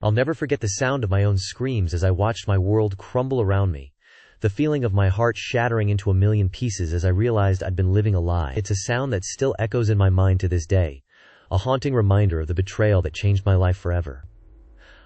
I'll never forget the sound of my own screams as I watched my world crumble around me. The feeling of my heart shattering into a million pieces as I realized I'd been living a lie. It's a sound that still echoes in my mind to this day, a haunting reminder of the betrayal that changed my life forever.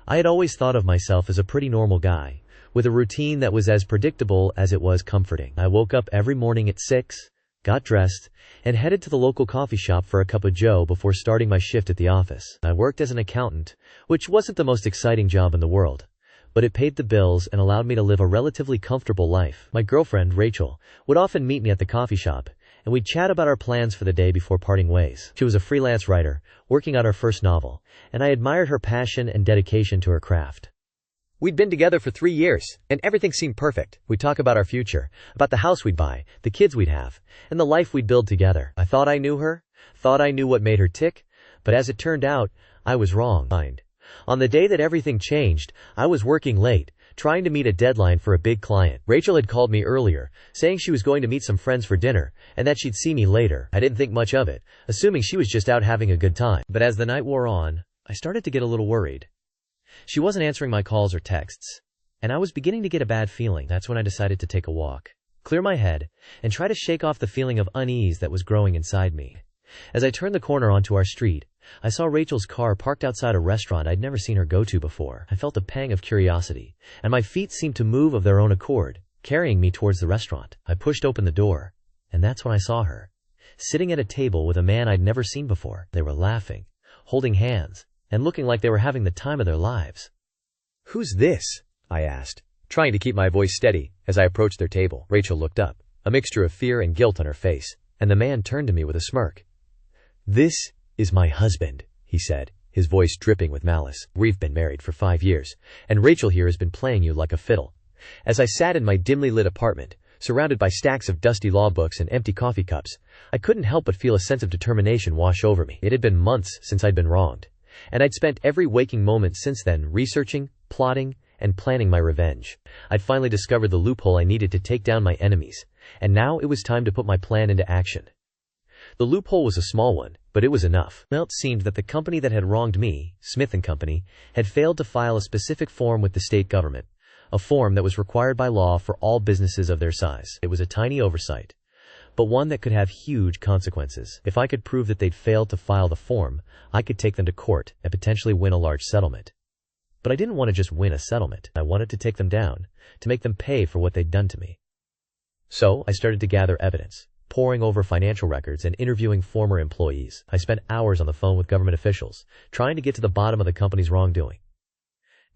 I had always thought of myself as a pretty normal guy, with a routine that was as predictable as it was comforting. I woke up every morning at 6, got dressed, and headed to the local coffee shop for a cup of joe before starting my shift at the office. I worked as an accountant, which wasn't the most exciting job in the world, but it paid the bills and allowed me to live a relatively comfortable life. My girlfriend, Rachel, would often meet me at the coffee shop, and we'd chat about our plans for the day before parting ways. She was a freelance writer, working on her first novel, and I admired her passion and dedication to her craft. We'd been together for 3 years, and everything seemed perfect. We'd talk about our future, about the house we'd buy, the kids we'd have, and the life we'd build together. I thought I knew her, thought I knew what made her tick, but as it turned out, I was wrong. On the day that everything changed, I was working late, trying to meet a deadline for a big client. Rachel had called me earlier, saying she was going to meet some friends for dinner, and that she'd see me later. I didn't think much of it, assuming she was just out having a good time. But as the night wore on, I started to get a little worried. She wasn't answering my calls or texts, and I was beginning to get a bad feeling. That's when I decided to take a walk, clear my head, and try to shake off the feeling of unease that was growing inside me. As I turned the corner onto our street, I saw Rachel's car parked outside a restaurant I'd never seen her go to before. I felt a pang of curiosity, and my feet seemed to move of their own accord, carrying me towards the restaurant. I pushed open the door, and that's when I saw her, sitting at a table with a man I'd never seen before. They were laughing, holding hands, and looking like they were having the time of their lives. "Who's this?" I asked, trying to keep my voice steady as I approached their table. Rachel looked up, a mixture of fear and guilt on her face, and the man turned to me with a smirk. "This is my husband," he said, his voice dripping with malice. "We've been married for 5 years, and Rachel here has been playing you like a fiddle." As I sat in my dimly lit apartment, surrounded by stacks of dusty law books and empty coffee cups, I couldn't help but feel a sense of determination wash over me. It had been months since I'd been wronged, and I'd spent every waking moment since then researching, plotting, and planning my revenge. I'd finally discovered the loophole I needed to take down my enemies, and now it was time to put my plan into action. The loophole was a small one, but it was enough. It seemed that the company that had wronged me, Smith & Company, had failed to file a specific form with the state government, a form that was required by law for all businesses of their size. It was a tiny oversight, but one that could have huge consequences. If I could prove that they'd failed to file the form, I could take them to court and potentially win a large settlement. But I didn't want to just win a settlement. I wanted to take them down, to make them pay for what they'd done to me. So I started to gather evidence, poring over financial records and interviewing former employees. I spent hours on the phone with government officials, trying to get to the bottom of the company's wrongdoing.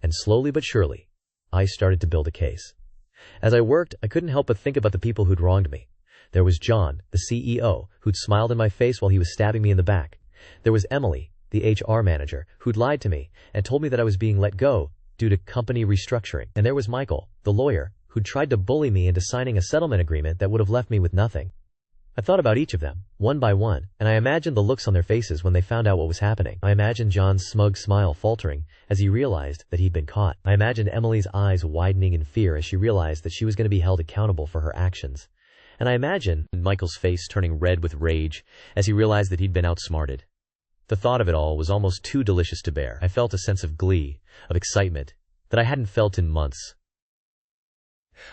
And slowly but surely, I started to build a case. As I worked, I couldn't help but think about the people who'd wronged me. There was John, the CEO, who'd smiled in my face while he was stabbing me in the back. There was Emily, the HR manager, who'd lied to me and told me that I was being let go due to company restructuring. And there was Michael, the lawyer, who'd tried to bully me into signing a settlement agreement that would have left me with nothing. I thought about each of them, one by one, and I imagined the looks on their faces when they found out what was happening. I imagined John's smug smile faltering as he realized that he'd been caught. I imagined Emily's eyes widening in fear as she realized that she was going to be held accountable for her actions. And I imagined Michael's face turning red with rage as he realized that he'd been outsmarted. The thought of it all was almost too delicious to bear. I felt a sense of glee, of excitement, that I hadn't felt in months.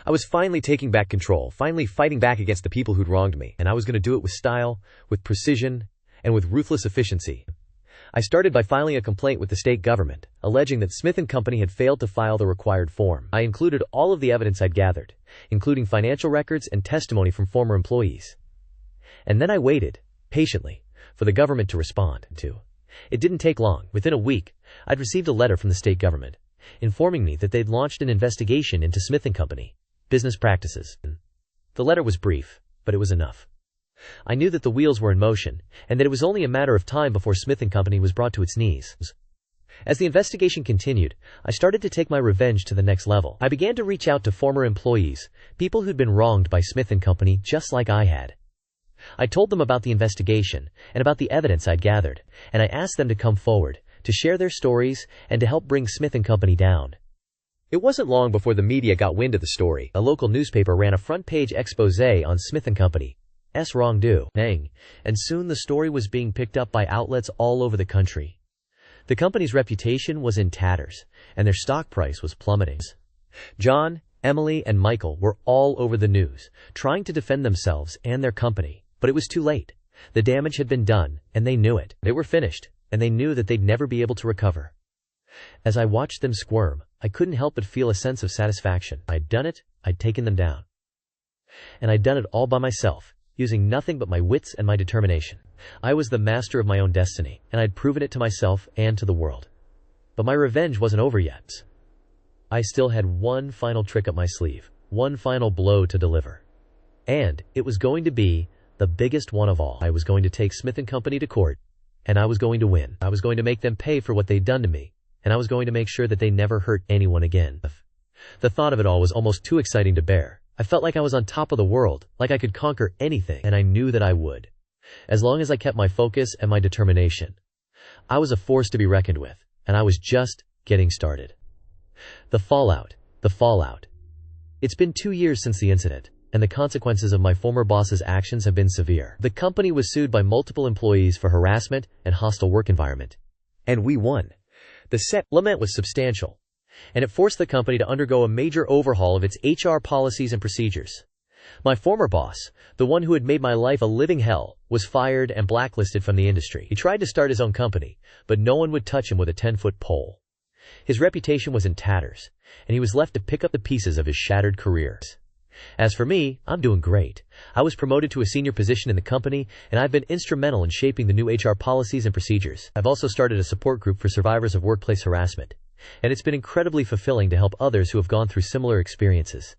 I was finally taking back control, finally fighting back against the people who'd wronged me, and I was going to do it with style, with precision, and with ruthless efficiency. I started by filing a complaint with the state government, alleging that Smith & Company had failed to file the required form. I included all of the evidence I'd gathered, including financial records and testimony from former employees. And then I waited, patiently, for the government to respond. It didn't take long. Within a week, I'd received a letter from the state government, informing me that they'd launched an investigation into Smith & Company business practices. The letter was brief, but it was enough. I knew that the wheels were in motion, and that it was only a matter of time before Smith & Company was brought to its knees. As the investigation continued, I started to take my revenge to the next level. I began to reach out to former employees, people who'd been wronged by Smith & Company just like I had. I told them about the investigation and about the evidence I'd gathered, and I asked them to come forward, to share their stories, and to help bring Smith & Company down. It wasn't long before the media got wind of the story. A local newspaper ran a front-page exposé on Smith & Company's wrongdoing, and soon the story was being picked up by outlets all over the country. The company's reputation was in tatters, and their stock price was plummeting. John, Emily, and Michael were all over the news, trying to defend themselves and their company, but it was too late. The damage had been done, and they knew it. They were finished, and they knew that they'd never be able to recover. As I watched them squirm, I couldn't help but feel a sense of satisfaction. I'd done it, I'd taken them down. And I'd done it all by myself, using nothing but my wits and my determination. I was the master of my own destiny, and I'd proven it to myself and to the world. But my revenge wasn't over yet. I still had one final trick up my sleeve, one final blow to deliver. And it was going to be the biggest one of all. I was going to take Smith & Company to court, and I was going to win. I was going to make them pay for what they'd done to me, and I was going to make sure that they never hurt anyone again. The thought of it all was almost too exciting to bear. I felt like I was on top of the world, like I could conquer anything, and I knew that I would. As long as I kept my focus and my determination. I was a force to be reckoned with, and I was just getting started. The fallout. It's been 2 years since the incident, and the consequences of my former boss's actions have been severe. The company was sued by multiple employees for harassment and hostile work environment. And we won. The settlement was substantial, and it forced the company to undergo a major overhaul of its HR policies and procedures. My former boss, the one who had made my life a living hell, was fired and blacklisted from the industry. He tried to start his own company, but no one would touch him with a 10-foot pole. His reputation was in tatters, and he was left to pick up the pieces of his shattered career. As for me, I'm doing great. I was promoted to a senior position in the company, and I've been instrumental in shaping the new HR policies and procedures. I've also started a support group for survivors of workplace harassment, and it's been incredibly fulfilling to help others who have gone through similar experiences.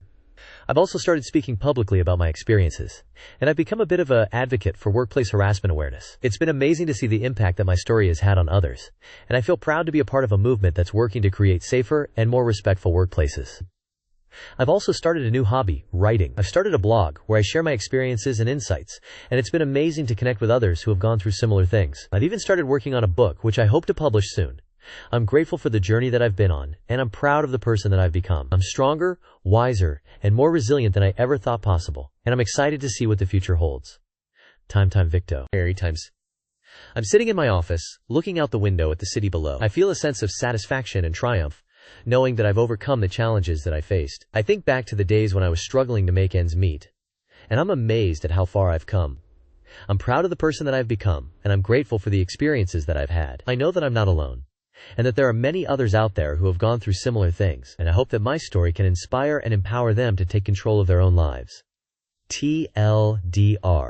I've also started speaking publicly about my experiences, and I've become a bit of an advocate for workplace harassment awareness. It's been amazing to see the impact that my story has had on others, and I feel proud to be a part of a movement that's working to create safer and more respectful workplaces. I've also started a new hobby, writing. I've started a blog where I share my experiences and insights, and it's been amazing to connect with others who have gone through similar things. I've even started working on a book, which I hope to publish soon. I'm grateful for the journey that I've been on, and I'm proud of the person that I've become. I'm stronger, wiser, and more resilient than I ever thought possible, and I'm excited to see what the future holds. Time Victo. Times. I'm sitting in my office, looking out the window at the city below. I feel a sense of satisfaction and triumph, knowing that I've overcome the challenges that I faced. I think back to the days when I was struggling to make ends meet, and I'm amazed at how far I've come. I'm proud of the person that I've become, and I'm grateful for the experiences that I've had. I know that I'm not alone, and that there are many others out there who have gone through similar things, and I hope that my story can inspire and empower them to take control of their own lives. TLDR